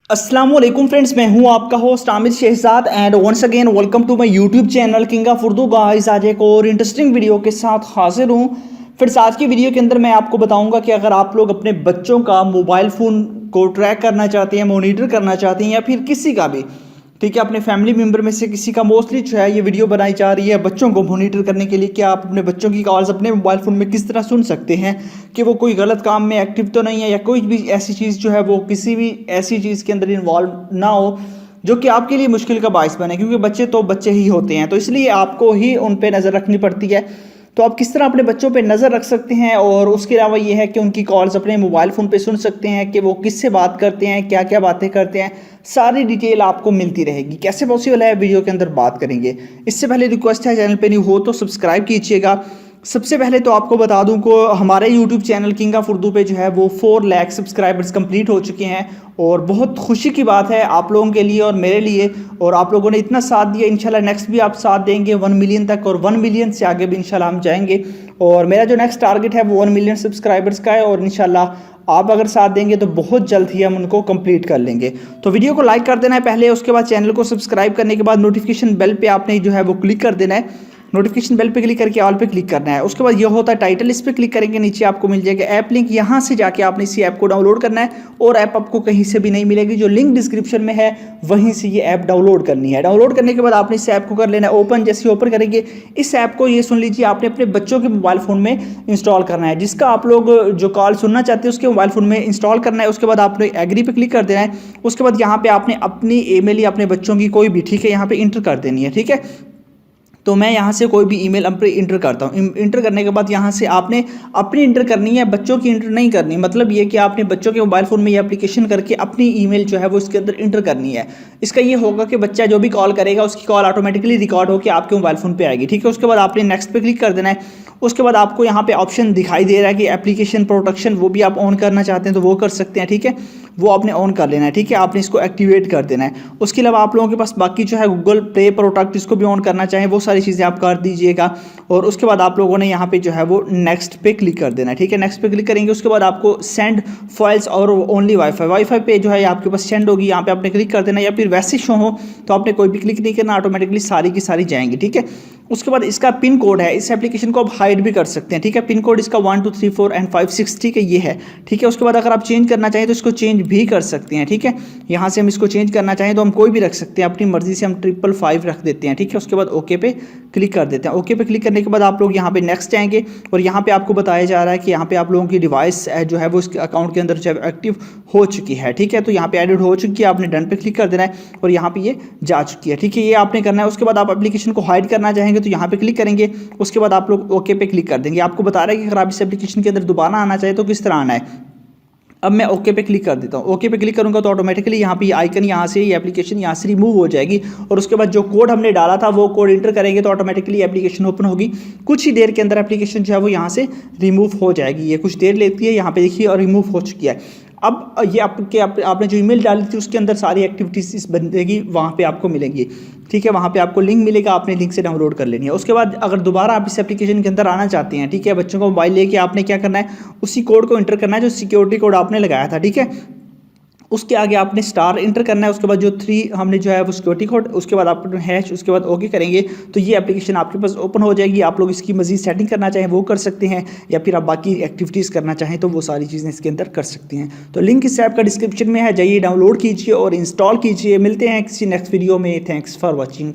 अस्सलाम वालेकुम फ्रेंड्स, मैं हूं आपका host Aamir Shahzad and once again welcome to my YouTube channel King of Urdu. Guys, आज एक और इंटरेस्टिंग वीडियो के साथ हाजिर हूं। फ्रेंड्स, आज की वीडियो के अंदर मैं आपको बताऊंगा कि अगर आप लोग अपने बच्चों का मोबाइल फ़ोन को ट्रैक करना चाहते हैं, मॉनिटर करना चाहते हैं, या फिर किसी का भी, ठीक है, अपने फैमिली मेम्बर में से किसी का, मोस्टली जो है ये वीडियो बनाई जा रही है बच्चों को मॉनिटर करने के लिए कि आप अपने बच्चों की कॉल्स अपने मोबाइल फ़ोन में किस तरह सुन सकते हैं कि वो कोई गलत काम में एक्टिव तो नहीं है, या कोई भी ऐसी चीज़ जो है वो किसी भी ऐसी चीज़ के अंदर इन्वॉल्व ना हो जो कि आपके लिए मुश्किल का बायस बने, क्योंकि बच्चे तो बच्चे ही होते हैं, तो इसलिए आपको ही उन पर नज़र रखनी पड़ती है। तो आप किस तरह अपने बच्चों पे नज़र रख सकते हैं, और उसके अलावा ये है कि उनकी कॉल्स अपने मोबाइल फ़ोन पे सुन सकते हैं कि वो किससे बात करते हैं, क्या क्या बातें करते हैं, सारी डिटेल आपको मिलती रहेगी। कैसे पॉसिबल है, वीडियो के अंदर बात करेंगे। इससे पहले रिक्वेस्ट है, चैनल पे न्यू हो तो सब्सक्राइब कीजिएगा। सबसे पहले तो आपको बता दूं को हमारे YouTube channel King of Urdu पे जो है वो 4 लाख सब्सक्राइबर्स कंप्लीट हो चुके हैं, और बहुत खुशी की बात है आप लोगों के लिए और मेरे लिए। और आप लोगों ने इतना साथ दिया, इंशाल्लाह नेक्स्ट भी आप साथ देंगे 1 मिलियन तक, और 1 मिलियन से आगे भी इंशाल्लाह हम जाएंगे। और मेरा जो नेक्स्ट टारगेट है वो 1 मिलियन सब्सक्राइबर्स का है, और इंशाल्लाह आप अगर साथ देंगे तो बहुत जल्द ही हम उनको कंप्लीट कर लेंगे। तो वीडियो को लाइक कर देना है पहले, उसके बाद चैनल को सब्सक्राइब करने के बाद नोटिफिकेशन बेल पे आपने जो है वो क्लिक कर देना है। नोटिफिकेशन बेल पे क्लिक करके ऑल पे क्लिक करना है। उसके बाद ये होता है टाइटल, इस पे क्लिक करेंगे, नीचे आपको मिल जाएगा ऐप लिंक। यहाँ से जाके आपने इसी ऐप को डाउनलोड करना है, और ऐप आपको कहीं से भी नहीं मिलेगी, जो लिंक डिस्क्रिप्शन में है वहीं से ये ऐप डाउनलोड करनी है। डाउनलोड करने के बाद आपने इस ऐप को कर लेना है ओपन। जैसे ही ओपन करेंगे इस ऐप को, ये सुन लीजिए, आपने अपने बच्चों के मोबाइल फ़ोन में इंस्टॉल करना है। जिसका आप लोग जो कॉल सुनना चाहते हैं उसके मोबाइल फ़ोन में इंस्टॉल करना है। उसके बाद आपने एग्री पे क्लिक कर देना है। उसके बाद यहाँ पे आपने अपनी ईमेल या अपने बच्चों की कोई भी, ठीक है, यहाँ पे इंटर कर देनी है। ठीक है, तो मैं यहाँ से कोई भी ईमेल इंटर करता हूँ। इंटर करने के बाद यहाँ से आपने अपनी इंटर करनी है, बच्चों की इंटर नहीं करनी। मतलब ये कि आपने बच्चों के मोबाइल फ़ोन में ये एप्लीकेशन करके अपनी ईमेल जो है वो इसके अंदर इंटर करनी है। इसका ये होगा कि बच्चा जो भी कॉल करेगा उसकी कॉल ऑटोमेटिकली रिकॉर्ड होकर आपके मोबाइल फ़ोन पर आएगी। ठीक है, उसके बाद आपने नेक्स्ट पे क्लिक कर देना है। उसके बाद आपको यहाँ पे ऑप्शन दिखाई दे रहा है कि एप्लीकेशन प्रोटेक्शन, वो भी आप ऑन करना चाहते हैं तो वो कर सकते हैं। ठीक है, वो आपने ऑन कर लेना है। ठीक है, आपने इसको एक्टिवेट कर देना है। उसके अलावा आप लोगों के पास बाकी जो है गूगल प्ले प्रोटेक्ट, इसको भी ऑन करना चाहें, वो सारी चीज़ें आप कर दीजिएगा। और उसके बाद आप लोगों ने यहाँ पे जो है वो नेक्स्ट पे क्लिक कर देना है। ठीक है, नेक्स्ट पे क्लिक करेंगे, उसके बाद आपको सेंड फाइल्स और ओनली वाईफाई पे जो है आपके पास सेंड होगी, यहाँ पे आपने क्लिक कर देना। या फिर वैसे शो हो तो आपने कोई भी क्लिक नहीं करना, ऑटोमेटिकली सारी की सारी जाएंगी। ठीक है, उसके बाद इसका पिन कोड है, इस एप्लीकेशन को आप हाइड भी कर सकते हैं। ठीक है, पिन कोड इसका 1 2 3 4 एंड 5 6, ठीक है, ये है। ठीक है, उसके बाद अगर आप चेंज करना चाहें तो इसको चेंज भी कर सकते हैं। ठीक है, यहाँ से हम इसको चेंज करना चाहें तो हम कोई भी रख सकते हैं, अपनी मर्जी से हम 555 रख देते हैं। ठीक है, उसके बाद ओके पे क्लिक कर देते हैं। ओके पे क्लिक करने के बाद आप लोग यहाँ पे नेक्स्ट जाएंगे, और यहाँ पे आपको बताया जा रहा है कि यहाँ पे आप लोगों की डिवाइस जो है वो इसके अकाउंट के अंदर जो है एक्टिव हो चुकी है। ठीक है, तो यहाँ पे एडिट हो चुकी है, आपने डन पे क्लिक कर देना है, और यहाँ पे ये जा चुकी है। ठीक है, ये आपने करना है। उसके बाद आप एप्लीकेशन को हाइड करना चाहेंगे तो यहाँ पे क्लिक करेंगे, उसके बाद आप लोग ओके पे क्लिक कर देंगे। आपको बता रहा है कि अगर आप इस एप्लीकेशन के अंदर दोबारा आना चाहे तो किस तरह आना है। अब मैं ओके पे क्लिक कर देता हूँ। ओके पे क्लिक करूँगा तो ऑटोमेटिकली यहाँ पे आइकन, यहाँ से ये एप्लीकेशन यहाँ से रिमूव हो जाएगी, और उसके बाद जो कोड हमने डाला था वो कोड इंटर करेंगे तो ऑटोमेटिकली एप्लीकेशन ओपन होगी। कुछ ही देर के अंदर एप्लीकेशन जो है वो यहाँ से रिमूव हो जाएगी। ये कुछ देर लेती है, यहाँ पे देखिए, और रिमूव हो चुकी है। अब ये आपने जो ईमेल डाली थी उसके अंदर सारी एक्टिविटीज़ इस बंदे की वहाँ पे आपको मिलेंगी। ठीक है, वहाँ पे आपको लिंक मिलेगा, आपने लिंक से डाउनलोड कर लेनी है। उसके बाद अगर दोबारा आप इस एप्लीकेशन के अंदर आना चाहते हैं, ठीक है, बच्चों को मोबाइल लेके आपने क्या करना है, उसी कोड को इंटर करना है जो सिक्योरिटी कोड आपने लगाया था। ठीक है, उसके आगे आपने स्टार इंटर करना है, उसके बाद जो 3 हमने जो है वो सिक्योरिटी कोड, उसके बाद आप हैश, उसके बाद ओके करेंगे तो ये एप्लीकेशन आपके पास ओपन हो जाएगी। आप लोग इसकी मजीद सेटिंग करना चाहें वो कर सकते हैं, या फिर आप बाकी एक्टिविटीज़ करना चाहें तो वो सारी चीज़ें इसके अंदर कर सकते हैं। तो लिंक इस ऐप का डिस्क्रिप्शन में है, जाइए डाउनलोड कीजिए और इंस्टॉल कीजिए। मिलते हैं किसी नेक्स्ट वीडियो में। Thanks for watching.